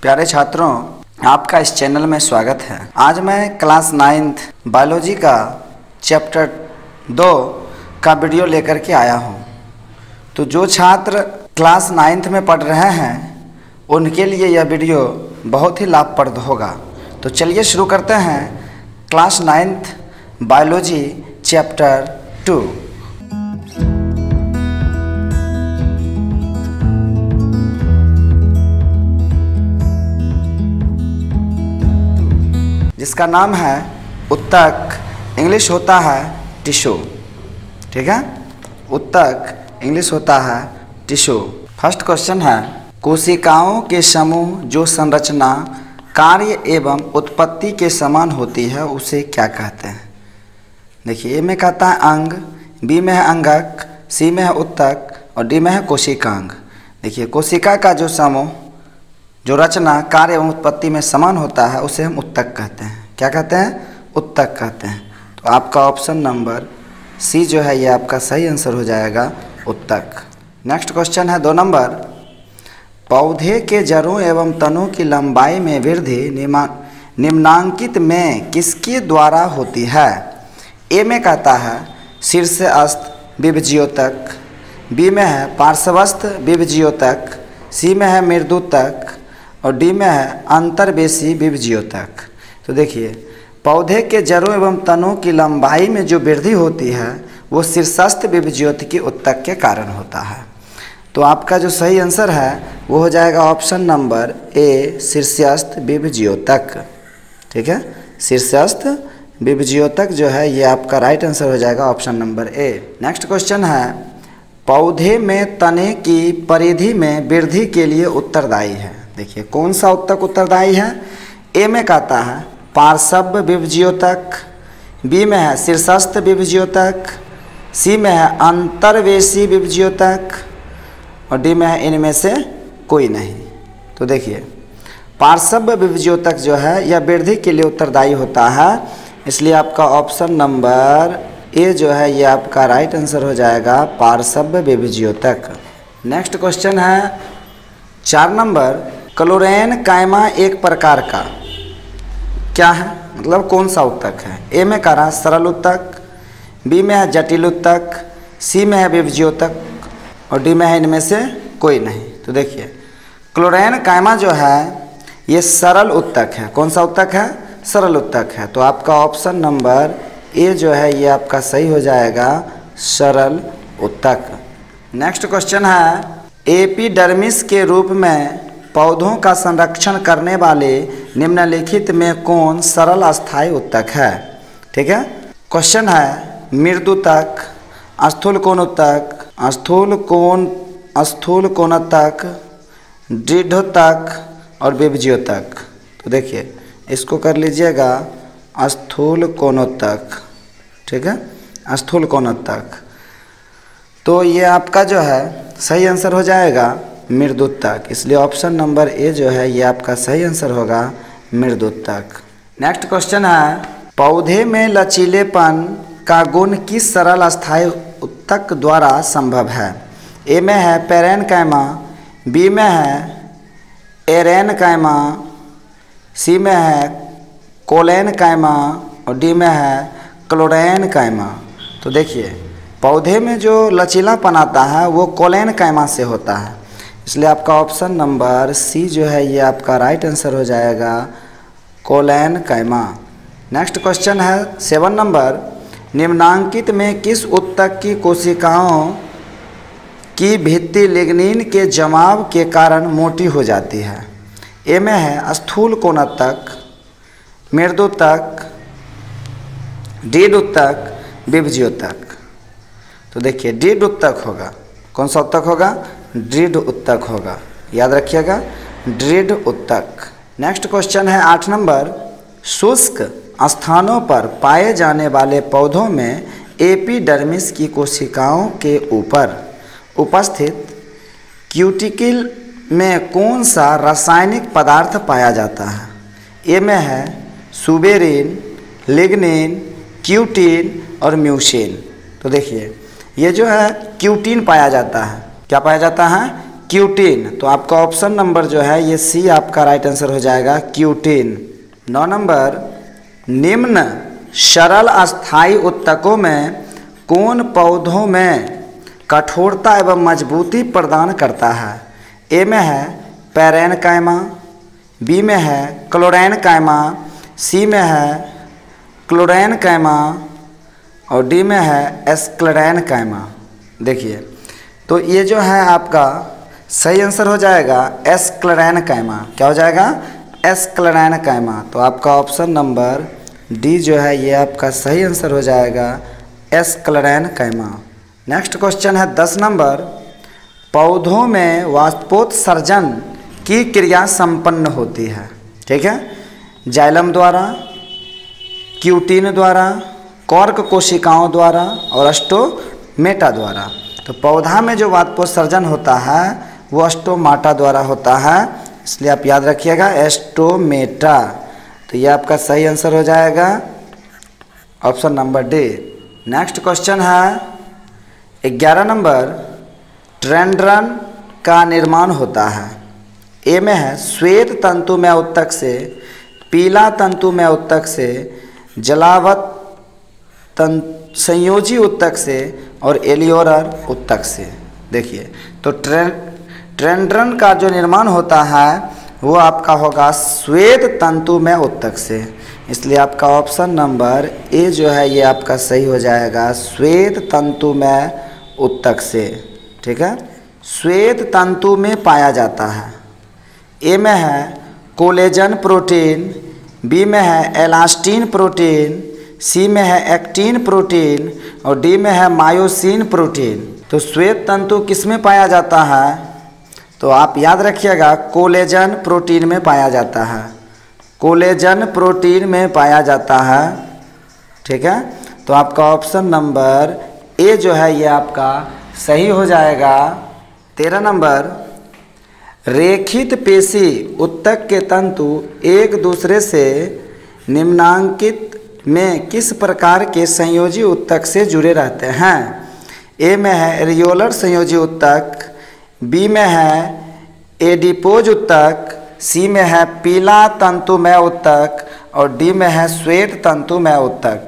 प्यारे छात्रों, आपका इस चैनल में स्वागत है। आज मैं क्लास 9th बायोलॉजी का चैप्टर 2 का वीडियो लेकर के आया हूं। तो जो छात्र क्लास 9th में पढ़ रहे हैं उनके लिए यह वीडियो बहुत ही लाभप्रद होगा। तो चलिए शुरू करते हैं क्लास 9th बायोलॉजी चैप्टर 2। जिसका नाम है उत्तक, इंग्लिश होता है टिश्यू। ठीक है, उत्तक इंग्लिश होता है टिश्यू। फर्स्ट क्वेश्चन है, कोशिकाओं के समूह जो संरचना, कार्य एवं उत्पत्ति के समान होती है उसे क्या कहते हैं। देखिए, ए में कहता है अंग, बी में है अंगक, सी में है उत्तक और डी में है कोशिकांग। देखिए, कोशिका का जो समूह जो रचना, कार्य एवं उत्पत्ति में समान होता है उसे हम उत्तक कहते हैं। क्या कहते हैं? उत्तक कहते हैं। तो आपका ऑप्शन नंबर सी जो है ये आपका सही आंसर हो जाएगा, उत्तक। नेक्स्ट क्वेश्चन है 2 नंबर, पौधे के जड़ों एवं तनों की लंबाई में वृद्धि निम्नांकित में किसके द्वारा होती है। ए में कहता है शीर्षस्थ विभज्योतक, बी में है पार्श्वस्थ विभज्योतक, सी में है मृदुतक और डी में है अंतर्वेशी विभज्योतक। तो देखिए, पौधे के जड़ों एवं तनों की लंबाई में जो वृद्धि होती है वो शीर्षस्थ विभज्योतिकी उत्तक के कारण होता है। तो आपका जो सही आंसर है वो हो जाएगा ऑप्शन नंबर ए, शीर्षस्थ विभज्योतक। ठीक है, शीर्षस्थ विभज्योतक जो है ये आपका राइट आंसर हो जाएगा, option number A. Next question है, पौधे में तने की परिधि में वृद्धि के लिए उत्तरदायी है। देखिए, कौन सा उत्तक उत्तरदायी है। ए में कहता है पार्श्व विभज्योतक, बी में है शीर्षस्थ विभज्योतक, सी में है अंतर्वेशी विभज्योतक और डी में है इनमें से कोई नहीं। तो देखिए, पार्श्व विभज्योतक जो है यह वृद्धि के लिए उत्तरदायी होता है, इसलिए आपका ऑप्शन नंबर ए जो है ये आपका राइट आंसर हो जाएगा, पार्श्व विभज्योतक। नेक्स्ट क्वेश्चन है 4 नंबर, क्लोरेन कायमा एक प्रकार का क्या है, मतलब कौन सा उत्तक है। ए में कह रहा है सरल उत्तक, बी में है जटिल उत्तक, सी में है विभज्योतक और डी में है इनमें से कोई नहीं। तो देखिए, क्लोरेन कायमा जो है ये सरल उत्तक है। कौन सा उत्तक है? सरल उत्तक है। तो आपका ऑप्शन नंबर ए जो है ये आपका सही हो जाएगा, सरल उत्तक। नेक्स्ट क्वेश्चन है, एपिडर्मिस के रूप में पौधों का संरक्षण करने वाले निम्नलिखित में कौन सरल अस्थायी उत्तक है। ठीक है, क्वेश्चन है मृदुतक, स्थूल कोण उत्तक, स्थूल कोणोत्तक, दृढ़ोत्तक और विभज्योतक। तो देखिए, इसको कर लीजिएगा स्थूल कोणोत्तक। ठीक है, स्थूल कोणोत्तक। तो ये आपका जो है सही आंसर हो जाएगा मृदुतक, इसलिए ऑप्शन नंबर ए जो है ये आपका सही आंसर होगा, मृदुतक। नेक्स्ट क्वेश्चन है, पौधे में लचीलेपन का गुण किस सरल अस्थायी उत्तक द्वारा संभव है। ए में है पेरेनकाइमा, बी में है एरेनकाइमा, सी में है कोलेनकाइमा और डी में है क्लोरेनकाइमा। तो देखिए, पौधे में जो लचीलापन आता है वो कोलेनकाइमा से होता है, इसलिए आपका ऑप्शन नंबर सी जो है ये आपका राइट आंसर हो जाएगा, कोलेनकाइमा। नेक्स्ट क्वेश्चन है 7 नंबर, निम्नांकित में किस उत्तक की कोशिकाओं की भित्ति लिग्निन के जमाव के कारण मोटी हो जाती है। ए में है स्थूल कोणोत्तक, मृदुतक, दृढ़ोत्तक, विभज्योतक। तो देखिए, दृढ़ उत्तक होगा। कौन सा उत्तक होगा? दृढ़ उत्तक होगा, याद रखिएगा, दृढ़ उत्तक। नेक्स्ट क्वेश्चन है 8 नंबर, शुष्क स्थानों पर पाए जाने वाले पौधों में एपिडर्मिस की कोशिकाओं के ऊपर उपस्थित क्यूटिकल में कौन सा रासायनिक पदार्थ पाया जाता है। ए में है सुबेरिन, लिग्निन, क्यूटिन और म्यूसिन। तो देखिए, ये जो है क्यूटिन पाया जाता है। क्या पाया जाता है? क्यूटीन, तो आपका ऑप्शन नंबर जो है ये सी आपका राइट आंसर हो जाएगा, क्यूटीन। 9 नंबर, निम्न सरल अस्थायी उत्तकों में कौन पौधों में कठोरता एवं मजबूती प्रदान करता है? ए में है पैरेनकाइमा, बी में है क्लोरेनकाइमा, सी में है क्लोरेनकाइमा और डी में है एस्क्लेरेनकाइमा। देखिए, तो ये जो है आपका सही आंसर हो जाएगा एस्क्लेरेनकाइमा। क्या हो जाएगा? एस्क्लेरेनकाइमा। तो आपका ऑप्शन नंबर डी जो है ये आपका सही आंसर हो जाएगा, एस्क्लेरेनकाइमा। नेक्स्ट क्वेश्चन है 10 नंबर, पौधों में वाष्पोत्सर्जन की क्रिया संपन्न होती है। ठीक है, जाइलम द्वारा, क्यूटीन द्वारा, कॉर्क कोशिकाओं द्वारा और स्टोमेटा द्वारा। तो पौधा में जो वाष्पोत्सर्जन होता है वो स्टोमाटा द्वारा होता है, इसलिए आप याद रखिएगा स्टोमेटा। तो ये आपका सही आंसर हो जाएगा option number D. Next question है 11 नंबर, ट्रेंड्रन का निर्माण होता है। ए में है श्वेत तंतुमय उत्तक से, पीला तंतुमय उत्तक से, जलावत संयोजी उत्तक से और एलियोलर उत्तक से। देखिए, तो ट्रेंड्रन का जो निर्माण होता है वो आपका होगा श्वेत तंतुमय उत्तक से, इसलिए आपका ऑप्शन नंबर ए जो है ये आपका सही हो जाएगा, श्वेत तंतुमय उत्तक से। ठीक है, श्वेत तंतु में पाया जाता है। ए में है कोलेजन प्रोटीन, बी में है एलास्टिन प्रोटीन, सी में है एक्टिन प्रोटीन और डी में है मायोसिन प्रोटीन। तो श्वेत तंतु किस में पाया जाता है? तो आप याद रखिएगा कोलेजन प्रोटीन में पाया जाता है, कोलेजन प्रोटीन में पाया जाता है। ठीक है, तो आपका ऑप्शन नंबर ए जो है ये आपका सही हो जाएगा। 13 नंबर, रेखित पेशी उत्तक के तंतु एक दूसरे से निम्नांकित में किस प्रकार के संयोजी उत्तक से जुड़े रहते हैं? ए में है एरियोलर संयोजी उत्तक, बी में है एडिपोज उत्तक, सी में है पीला तंतुमय उत्तक और डी में है श्वेत तंतुमय उत्तक।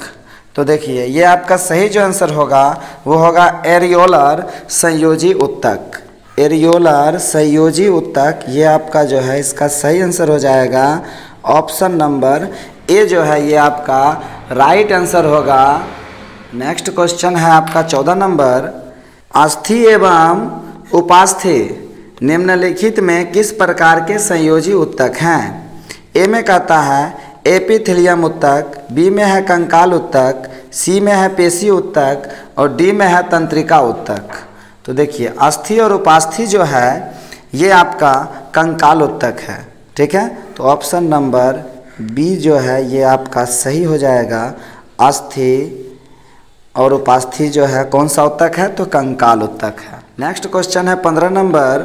तो देखिए, ये आपका सही जो आंसर होगा वो होगा एरियोलर संयोजी उत्तक, एरियोलर संयोजी उत्तक। ये आपका जो है इसका सही आंसर हो जाएगा ऑप्शन नंबर ए जो है ये आपका राइट आंसर होगा। नेक्स्ट क्वेश्चन है आपका 14 नंबर, अस्थि एवं उपास्थि निम्नलिखित में किस प्रकार के संयोजी उत्तक हैं? ए में कहता है एपिथेलियम उत्तक, बी में है कंकाल उत्तक, सी में है पेशी उत्तक और डी में है तंत्रिका उत्तक। तो देखिए, अस्थि और उपास्थि जो है ये आपका कंकाल उत्तक है। ठीक है, तो ऑप्शन नंबर बी जो है ये आपका सही हो जाएगा, अस्थि और उपास्थि जो है कौन सा उत्तक है? तो कंकाल उत्तक है। नेक्स्ट क्वेश्चन है 15 नंबर,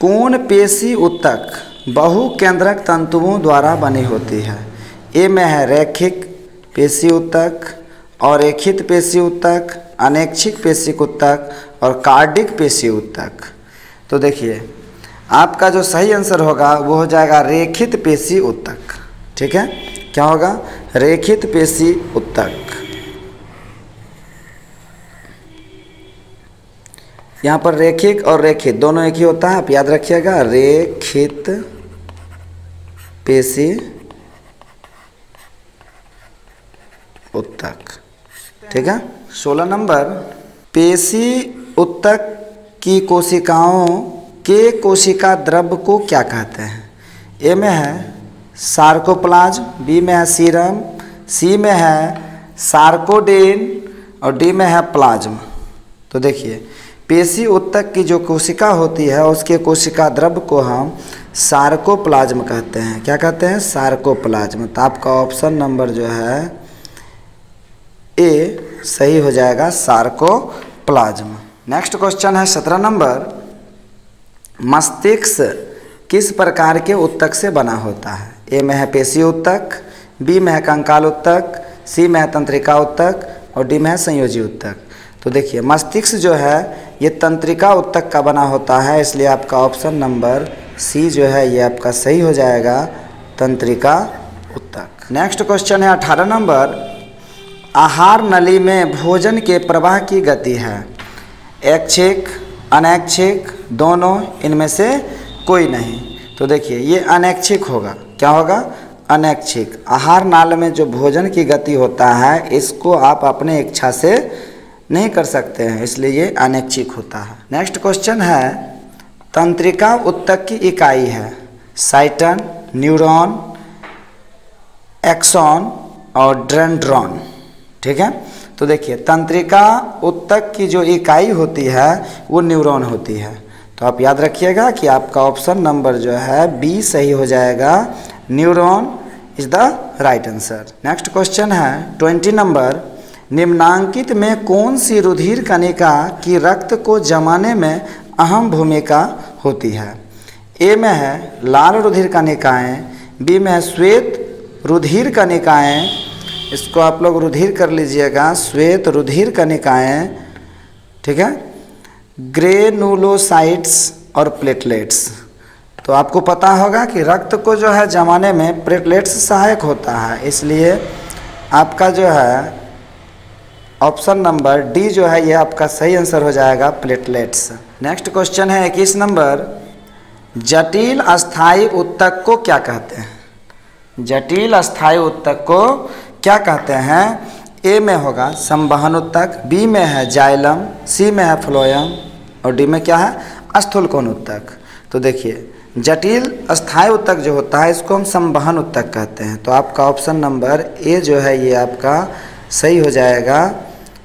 कौन पेशी उत्तक बहुकेंद्रक तंतुओं द्वारा बनी होती है? ए में है रैखिक पेशी उत्तक और रेखित पेशी उत्तक, अनैच्छिक पेशी उत्तक और कार्डिक पेशी उत्तक। तो देखिए, आपका जो सही आंसर होगा वो हो जाएगा रेखित पेशी उत्तक। ठीक है, क्या होगा? रेखित पेशी उत्तक। यहाँ पर रेखिक और रेखित दोनों एक ही होता है, आप याद रखिएगा, रेखित पेशी उत्तक। ठीक है, 16 नंबर, पेशी उत्तक की कोशिकाओं के कोशिका द्रव्य को क्या कहते हैं? ए में है सार्कोप्लाज्म, बी में है सीरम, सी में है सार्कोडेन और डी में है प्लाज्म। तो देखिए, पेशी उत्तक की जो कोशिका होती है उसके कोशिका द्रव्य को हम सार्कोप्लाज्म कहते हैं। क्या कहते हैं? सार्कोप्लाज्म। तो आपका ऑप्शन नंबर जो है ए सही हो जाएगा, सार्कोप्लाज्म। नेक्स्ट क्वेश्चन है 17 नंबर, मस्तिष्क किस प्रकार के उत्तक से बना होता है? ए में है पेशी उत्तक, बी में है कंकाल उत्तक, सी में है तंत्रिका उत्तक और डी में है संयोजी उत्तक। तो देखिए, मस्तिष्क जो है ये तंत्रिका उत्तक का बना होता है, इसलिए आपका ऑप्शन नंबर सी जो है ये आपका सही हो जाएगा, तंत्रिका उत्तक। नेक्स्ट क्वेश्चन है 18 नंबर, आहार नली में भोजन के प्रवाह की गति है ऐच्छिक, अनैच्छिक, दोनों, इनमें से कोई नहीं। तो देखिए ये अनैच्छिक होगा, क्या होगा, अनैच्छिक। आहार नाल में जो भोजन की गति होता है इसको आप अपने इच्छा से नहीं कर सकते हैं, इसलिए ये अनैच्छिक होता है। नेक्स्ट क्वेश्चन है, तंत्रिका उत्तक की इकाई है साइटन, न्यूरॉन, एक्सॉन और डेंड्रॉन, ठीक है। तो देखिए तंत्रिका उत्तक की जो इकाई होती है वो न्यूरॉन होती है, तो आप याद रखिएगा कि आपका ऑप्शन नंबर जो है बी सही हो जाएगा, neuron is the right answer. Next question है 20 नंबर, निम्नांकित में कौन सी रुधिर कणिका की रक्त को जमाने में अहम भूमिका होती है। ए में है लाल रुधिर कणिकाएँ, बी में है श्वेत रुधिर कणिकाएँ, इसको आप लोग रुधिर कर लीजिएगा, श्वेत रुधिर कणिकाएँ, ठीक है, ग्रेनुलोसाइट्स और प्लेटलेट्स। तो आपको पता होगा कि रक्त को जो है जमाने में प्लेटलेट्स सहायक होता है, इसलिए आपका जो है ऑप्शन नंबर डी जो है ये आपका सही आंसर हो जाएगा, प्लेटलेट्स। नेक्स्ट क्वेश्चन है 21 नंबर, जटिल अस्थाई उत्तक को क्या कहते हैं। जटिल अस्थाई उत्तक को क्या कहते हैं। ए में होगा संवहन उत्तक, बी में है जाइलम, सी में है फ्लोएम और डी में क्या है, स्थूलकोण उत्तक। तो देखिए जटिल अस्थाई उत्तक जो होता है इसको हम संवहन उत्तक कहते हैं, तो आपका ऑप्शन नंबर ए जो है ये आपका सही हो जाएगा,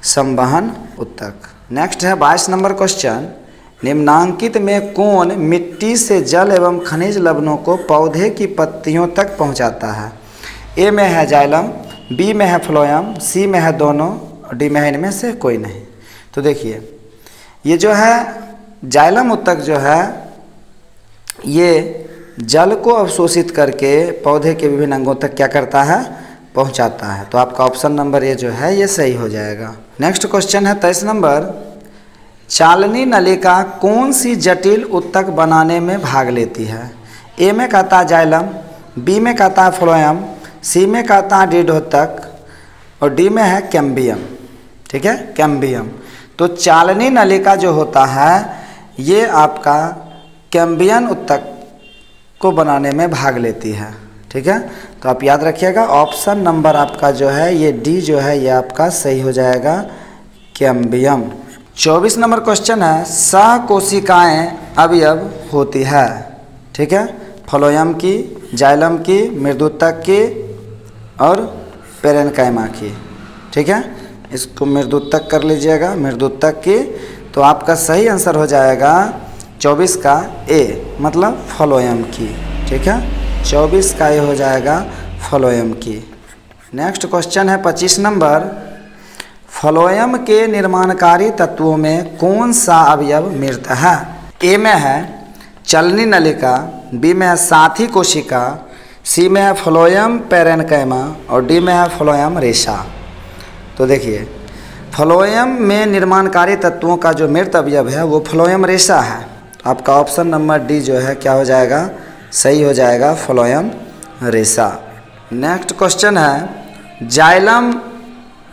संवहन उत्तक। नेक्स्ट है 22 नंबर क्वेश्चन, निम्नांकित में कौन मिट्टी से जल एवं खनिज लवणों को पौधे की पत्तियों तक पहुंचाता है। ए में है जाइलम, बी में है फ्लोएम, सी में है दोनों और डी में है इनमें से कोई नहीं। तो देखिए ये जो है जाइलम उत्तक जो है ये जल को अवशोषित करके पौधे के विभिन्न अंगों तक क्या करता है, पहुंचाता है, तो आपका ऑप्शन नंबर ए जो है ये सही हो जाएगा। नेक्स्ट क्वेश्चन है 23 नंबर, चालनी नलिका कौन सी जटिल उत्तक बनाने में भाग लेती है। ए में कहता है जाइलम, बी में कहता है फ्लोएम, सी में कहता है डिडोत्तक और डी में है कैम्बियम, ठीक है, कैम्बियम। तो चालनी नलिका जो होता है ये आपका कैम्बियन उत्तक को बनाने में भाग लेती है, ठीक है। तो आप याद रखिएगा ऑप्शन नंबर आपका जो है ये डी जो है ये आपका सही हो जाएगा, कैम्बियम। 24 नंबर क्वेश्चन है, सहकोशिकाएं अवयव होती है, ठीक है, फ्लोएम की, जाइलम की, मृदुत्तक की और पेरेन्काइमा की, ठीक है। इसको मृदुत्तक कर लीजिएगा, मृदुत्तक की। तो आपका सही आंसर हो जाएगा 24 का ए, मतलब फ्लोएम की, ठीक है, 24 का ए हो जाएगा फ्लोएम की। नेक्स्ट क्वेश्चन है 25 नंबर, फ्लोएम के निर्माणकारी तत्वों में कौन सा अवयव मृत है। ए में है चलनी नलिका, बी में है साथी कोशिका, सी में है फ्लोएम पेरेन्काइमा और डी में है फ्लोएम रेशा। तो देखिए फ्लोएम में निर्माणकारी तत्वों का जो मृत अवयव है वो फ्लोएम रेशा है, आपका ऑप्शन नंबर डी जो है क्या हो जाएगा, सही हो जाएगा, फ्लोएम रेशा। नेक्स्ट क्वेश्चन है, जाइलम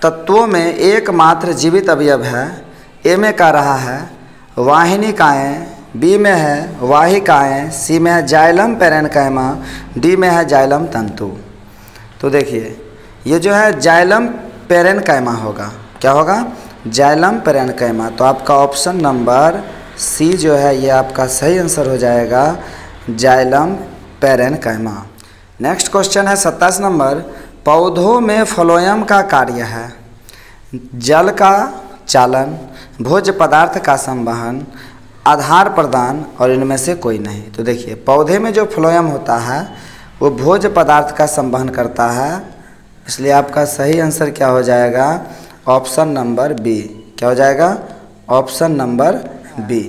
तत्वों में एकमात्र जीवित अवयव है। ए में कह रहा है वाहिनिकाएँ, बी में है वाहिकाएँ, सी में है जाइलम पेरेन्काइमा, डी में है जाइलम तंतु। तो देखिए ये जो है जाइलम पेरेन्काइमा होगा, क्या होगा, जाइलम पेरेन्काइमा। तो आपका ऑप्शन नंबर सी जो है ये आपका सही आंसर हो जाएगा, जाइलम पेरेन्काइमा। नेक्स्ट क्वेश्चन है 27 नंबर, पौधों में फ्लोएम का कार्य है जल का चालन, भोज्य पदार्थ का संवहन, आधार प्रदान और इनमें से कोई नहीं। तो देखिए पौधे में जो फ्लोएम होता है वो भोज्य पदार्थ का संवहन करता है, इसलिए आपका सही आंसर क्या हो जाएगा, ऑप्शन नंबर बी, क्या हो जाएगा, ऑप्शन नंबर बी।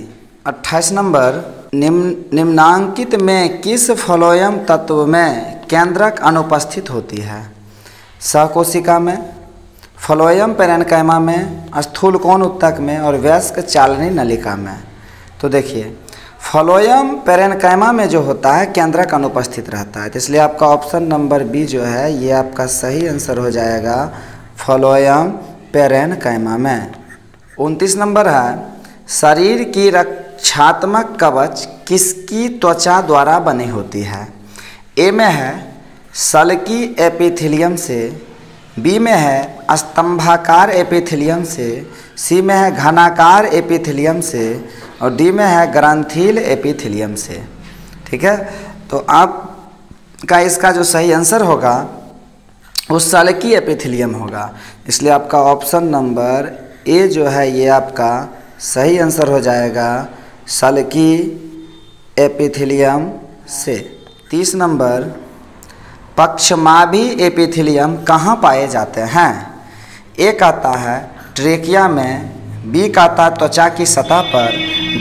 28 नंबर, निम्नांकित में किस फ्लोएम तत्व में केंद्रक अनुपस्थित होती है। सहकोशिका में, फ्लोएम पेरेन्काइमा में, स्थूल कोण ऊतक में और वयस्क चालनी नलिका में। तो देखिए फ्लोएम पेरेन्काइमा में जो होता है केंद्रक अनुपस्थित रहता है, तो इसलिए आपका ऑप्शन नंबर बी जो है ये आपका सही आंसर हो जाएगा फ्लोएम पेरेन्काइमा में। 29 नंबर है, शरीर की रक्षात्मक कवच किसकी त्वचा द्वारा बनी होती है? ए में है सल्की एपिथेलियम से, बी में है स्तंभाकार एपिथेलियम से, सी में है घनाकार एपिथेलियम से और डी में है ग्रंथिल एपिथेलियम से। ठीक है, तो आपका इसका जो सही आंसर होगा वो सल्की एपिथेलियम होगा, इसलिए आपका ऑप्शन नंबर ए जो है ये आपका सही आंसर हो जाएगा सल्की एपिथेलियम से। 30 नंबर, पक्षमाभी एपिथेलियम कहाँ पाए जाते हैं? ए कहता है ट्रेकिया में, बी कहता त्वचा की सतह पर,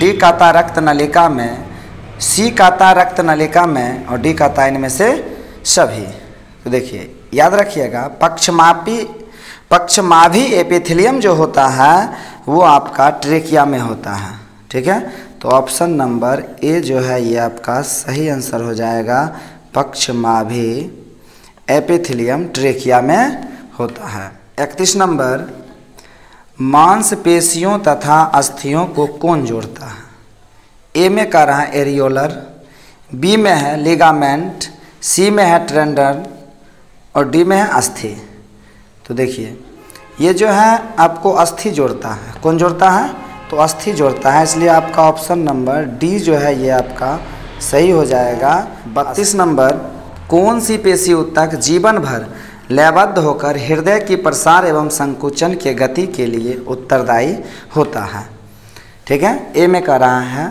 डी कहता रक्त नलिका में, सी कहता रक्त नलिका में और डी कहता इनमें से सभी। तो देखिए याद रखिएगा पक्षमाभी एपिथेलियम जो होता है वो आपका ट्रेकिया में होता है। ठीक है, तो ऑप्शन नंबर ए जो है ये आपका सही आंसर हो जाएगा पक्षमाभी एपिथेलियम ट्रेकिया में होता है। 31 नंबर, मांसपेशियों तथा अस्थियों को कौन जोड़ता है? ए में कह रहा है एरियोलर, बी में है लिगामेंट, सी में है टेंडन और डी में है अस्थि। तो देखिए ये जो है आपको अस्थि जोड़ता है। कौन जोड़ता है? तो अस्थि जोड़ता है, इसलिए आपका ऑप्शन नंबर डी जो है ये आपका सही हो जाएगा। 32 नंबर, कौन सी पेशी ऊतक जीवन भर लयबद्ध होकर हृदय की प्रसार एवं संकुचन के गति के लिए उत्तरदायी होता है? ठीक है, ए में कह रहा है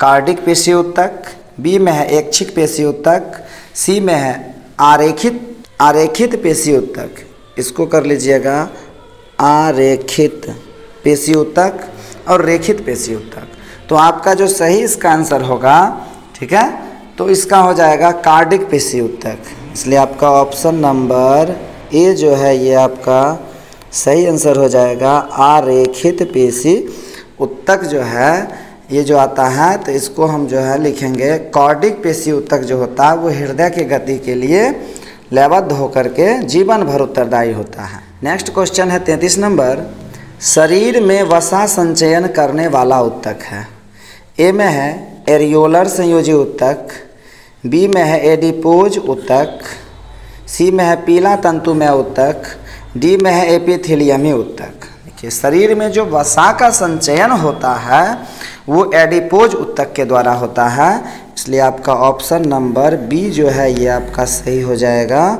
कार्डिक पेशी ऊतक, बी में है ऐच्छिक पेशी ऊतक, सी में है आरेखित पेशी ऊतक, इसको कर लीजिएगा आरेखित पेशी ऊतक और रेखित पेशी ऊतक। तो आपका जो सही इसका आंसर होगा, ठीक है, तो इसका हो जाएगा कार्डिक पेशी ऊतक, इसलिए आपका ऑप्शन नंबर ए जो है ये आपका सही आंसर हो जाएगा आरेखित पेशी ऊतक जो है ये जो आता है, तो इसको हम जो है लिखेंगे कार्डिक पेशी ऊतक जो होता है वो हृदय की गति के लिए लयबद्ध होकर के जीवन भर उत्तरदायी होता है। नेक्स्ट क्वेश्चन है 33 नंबर, शरीर में वसा संचयन करने वाला ऊतक है? ए में है एरियोलर संयोजी ऊतक, बी में है एडिपोज ऊतक, सी में है पीला तंतुमय ऊतक, डी में है एपिथेलियमी ऊतक। देखिए शरीर में जो वसा का संचयन होता है वो एडिपोज ऊतक के द्वारा होता है, इसलिए आपका ऑप्शन नंबर बी जो है ये आपका सही हो जाएगा।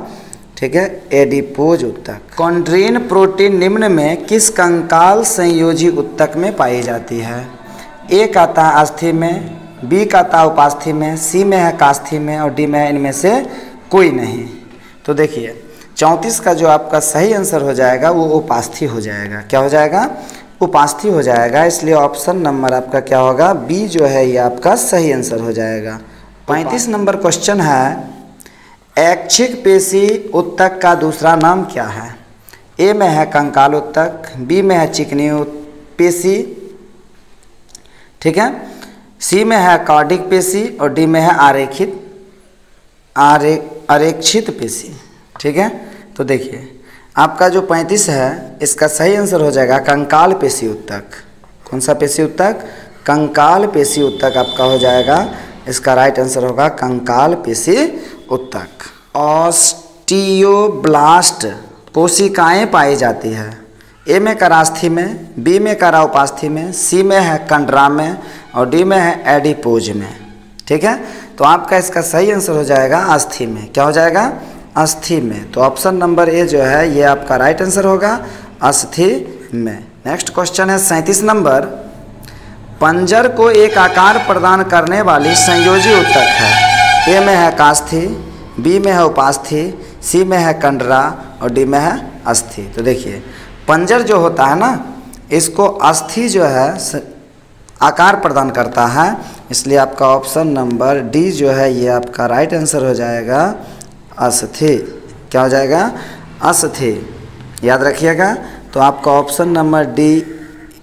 ठीक है, एडिपोज ऊतक। कॉन्ड्रीन प्रोटीन निम्न में किस कंकाल संयोजी ऊतक में पाई जाती है? ए कहता है अस्थि में, बी कहता है उपास्थि में, सी में है कास्थि में और डी में है इनमें से कोई नहीं। तो देखिए 34 का जो आपका सही आंसर हो जाएगा वो उपास्थि हो जाएगा। क्या हो जाएगा? उपास्थि हो जाएगा, इसलिए ऑप्शन नंबर आपका क्या होगा? बी जो है ये आपका सही आंसर हो जाएगा। 35 नंबर क्वेश्चन है, ऐच्छिक पेशी ऊतक का दूसरा नाम क्या है? ए में है कंकाल ऊतक, बी में है चिकनी पेशी, ठीक है, सी में है कार्डिक पेशी और डी में है आरेखित पेशी। ठीक है, तो देखिए आपका जो 35 है इसका सही आंसर हो जाएगा कंकाल पेशी ऊतक। कौन सा पेशी ऊतक? कंकाल पेशी ऊतक आपका हो जाएगा, इसका राइट आंसर होगा कंकाल पेशी ऊतक। ऑस्टियोब्लास्ट कोशिकाएं पाई जाती है? ए में करास्थि में, बी में करा उपास्थि में, सी में है कंडरा में और डी में है एडिपोज में। ठीक है, तो आपका इसका सही आंसर हो जाएगा अस्थि में। क्या हो जाएगा? अस्थि में। तो ऑप्शन नंबर ए जो है ये आपका राइट आंसर होगा अस्थि में। नेक्स्ट क्वेश्चन है 37 नंबर, पंजर को एक आकार प्रदान करने वाली संयोजी ऊतक है? ए में है कास्थि, बी में है उपास्थि, सी में है कंडरा और डी में है अस्थि। तो देखिए पंजर जो होता है ना इसको अस्थि जो है आकार प्रदान करता है, इसलिए आपका ऑप्शन नंबर डी जो है ये आपका राइट आंसर हो जाएगा अस्थि। क्या हो जाएगा? अस्थि। याद रखिएगा। तो आपका option number D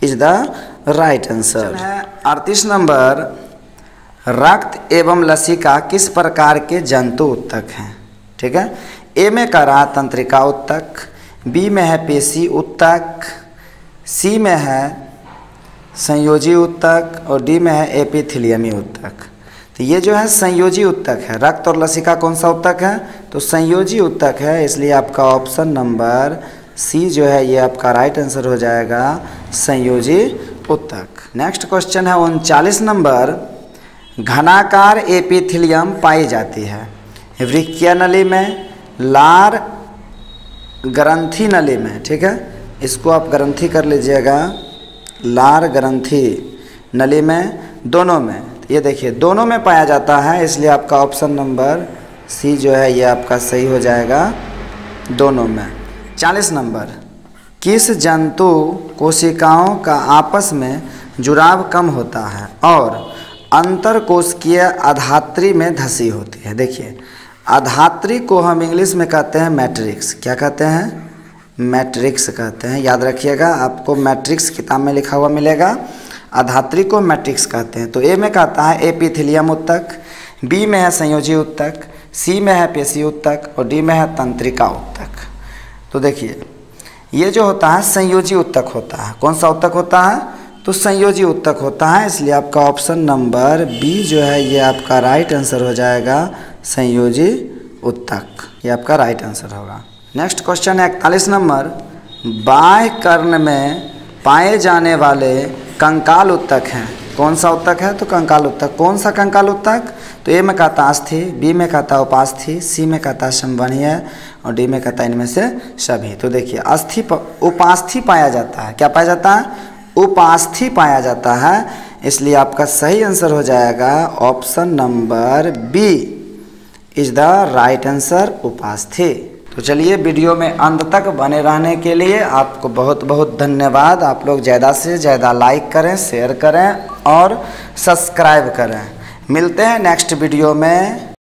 is the right answer है। 38 नंबर, रक्त एवं लसिका किस प्रकार के जंतु उत्तक हैं? ठीक है, ए में करा तंत्रिका उत्तक, बी में है पेशी उत्तक, सी में है संयोजी उत्तक और डी में है एपिथेलियमी उत्तक। तो ये जो है संयोजी उत्तक है। रक्त और लसिका कौन सा उत्तक है? तो संयोजी उत्तक है, इसलिए आपका ऑप्शन नंबर सी जो है ये आपका राइट आंसर हो जाएगा, संयोजी उत्तक। नेक्स्ट क्वेश्चन है 39 नंबर, घनाकार एपिथेलियम पाई जाती है वृक्कीय नली में, लार ग्रंथि नली में। ठीक है, इसको आप ग्रंथि कर लीजिएगा, लार ग्रंथि नली में, दोनों में। ये देखिए दोनों में पाया जाता है, इसलिए आपका ऑप्शन नंबर सी जो है ये आपका सही हो जाएगा, दोनों में। 40 नंबर, किस जंतु कोशिकाओं का आपस में जुड़ाव कम होता है और अंतरकोशिकीय अधात्री में धसी होती है? देखिए अधात्री को हम इंग्लिश में कहते हैं मैट्रिक्स। क्या कहते हैं? मैट्रिक्स कहते हैं। याद रखिएगा, आपको मैट्रिक्स किताब में लिखा हुआ मिलेगा। अधात्री को मैट्रिक्स कहते हैं। तो ए में कहता है एपिथेलियम उत्तक, बी में है संयोजी उत्तक, सी में है पेशी उत्तक और डी में है तंत्रिका उत्तक। तो देखिए ये जो होता है संयोजी उत्तक होता है। कौन सा उत्तक होता है? तो संयोजी उत्तक होता है, इसलिए आपका ऑप्शन नंबर बी जो है ये आपका राइट आंसर हो जाएगा, संयोजी उत्तक। ये आपका राइट आंसर होगा। नेक्स्ट क्वेश्चन है 41 नंबर, बाह्य कर्ण में पाए जाने वाले कंकाल उत्तक हैं। कौन सा उत्तक है? तो कंकाल उत्तक। कौन सा कंकाल उत्तक? तो ए में कहता अस्थि, बी में कहता उपास्थि, सी में कहता संवहनीय और डी में कहता इनमें से सभी। तो देखिए अस्थि उपास्थि पाया जाता है। क्या पाया जाता है? उपास्थि पाया जाता है, इसलिए आपका सही आंसर हो जाएगा option number B is the right answer, उपास्थि। तो चलिए वीडियो में अंत तक बने रहने के लिए आपको बहुत बहुत धन्यवाद। आप लोग ज़्यादा से ज़्यादा लाइक करें, शेयर करें और सब्सक्राइब करें। मिलते हैं नेक्स्ट वीडियो में।